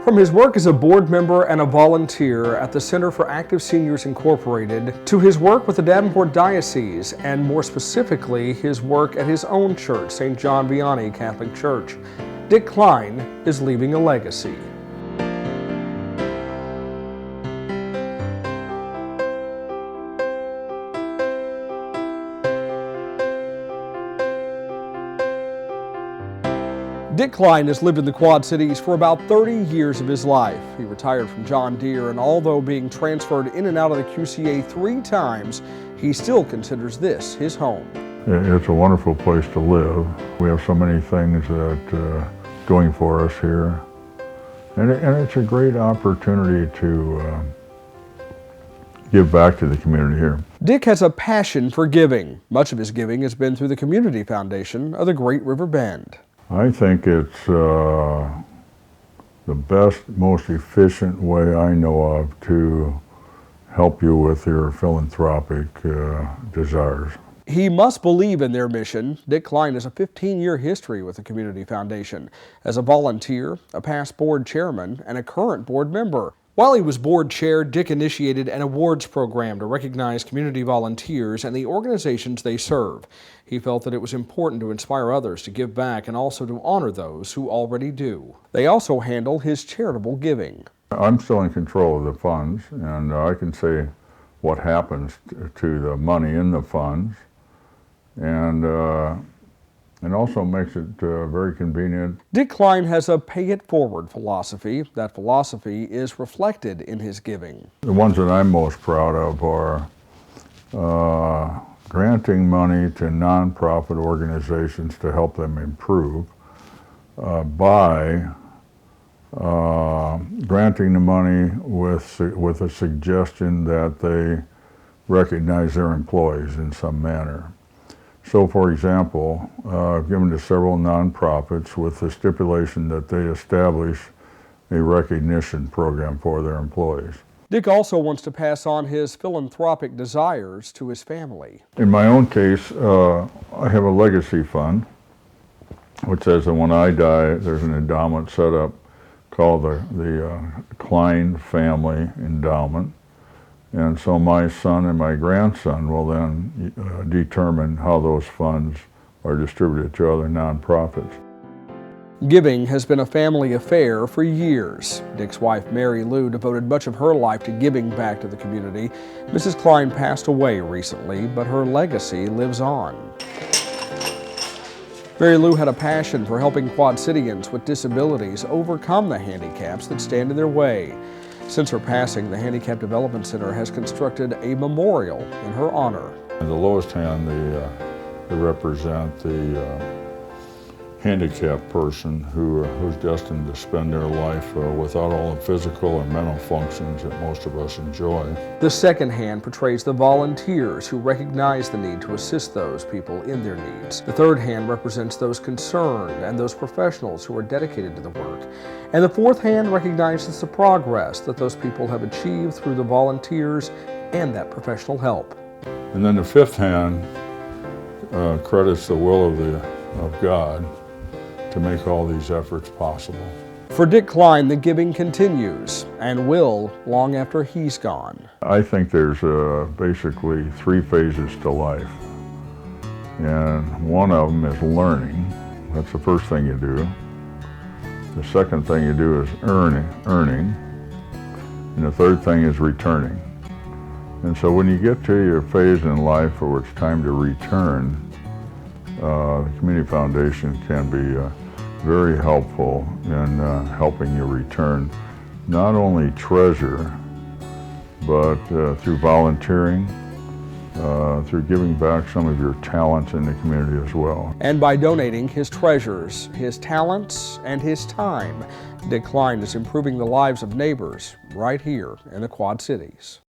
From his work as a board member and a volunteer at the Center for Active Seniors Incorporated to his work with the Davenport Diocese and more specifically his work at his own church, St. John Vianney Catholic Church, Dick Kleine is leaving a legacy. Dick Kleine has lived in the Quad Cities for about 30 years of his life. He retired from John Deere, and although being transferred in and out of the QCA 3 times, he still considers this his home. It's a wonderful place to live. We have so many things that going for us here, and it's a great opportunity to give back to the community here. Dick has a passion for giving. Much of his giving has been through the Community Foundation of the Great River Bend. I think it's the best, most efficient way I know of to help you with your philanthropic desires. He must believe in their mission. Dick Kleine has a 15-year history with the Community Foundation as a volunteer, a past board chairman, and a current board member. While he was board chair, Dick initiated an awards program to recognize community volunteers and the organizations they serve. He felt that it was important to inspire others to give back and also to honor those who already do. They also handle his charitable giving. I'm still in control of the funds, and I can say what happens to the money in the funds, and also makes it very convenient. Dick Kleine has a pay-it-forward philosophy. That philosophy is reflected in his giving. The ones that I'm most proud of are granting money to nonprofit organizations to help them improve by granting the money with a suggestion that they recognize their employees in some manner. So, for example, I've given to several nonprofits with the stipulation that they establish a recognition program for their employees. Dick also wants to pass on his philanthropic desires to his family. In my own case, I have a legacy fund, which says that when I die, there's an endowment set up called the Kleine Family Endowment. And so my son and my grandson will then determine how those funds are distributed to other nonprofits. Giving has been a family affair for years. Dick's wife, Mary Lou, devoted much of her life to giving back to the community. Mrs. Kleine passed away recently, but her legacy lives on. Mary Lou had a passion for helping Quad Cityans with disabilities overcome the handicaps that stand in their way. Since her passing, the Handicap Development Center has constructed a memorial in her honor. In the lowest hand, they represent the handicapped person who's destined to spend their life without all the physical and mental functions that most of us enjoy. The second hand portrays the volunteers who recognize the need to assist those people in their needs. The third hand represents those concerned and those professionals who are dedicated to the work. And the fourth hand recognizes the progress that those people have achieved through the volunteers and that professional help. And then the fifth hand credits the will of God to make all these efforts possible. For Dick Kleine, the giving continues and will long after he's gone. I think there's basically 3 phases to life. And one of them is learning. That's the first thing you do. The second thing you do is earning. And the third thing is returning. And so when you get to your phase in life where it's time to return, the Community Foundation can be very helpful in helping you return not only treasure, but through volunteering, through giving back some of your talents in the community as well. And by donating his treasures, his talents, and his time, Dick Kleine is improving the lives of neighbors right here in the Quad Cities.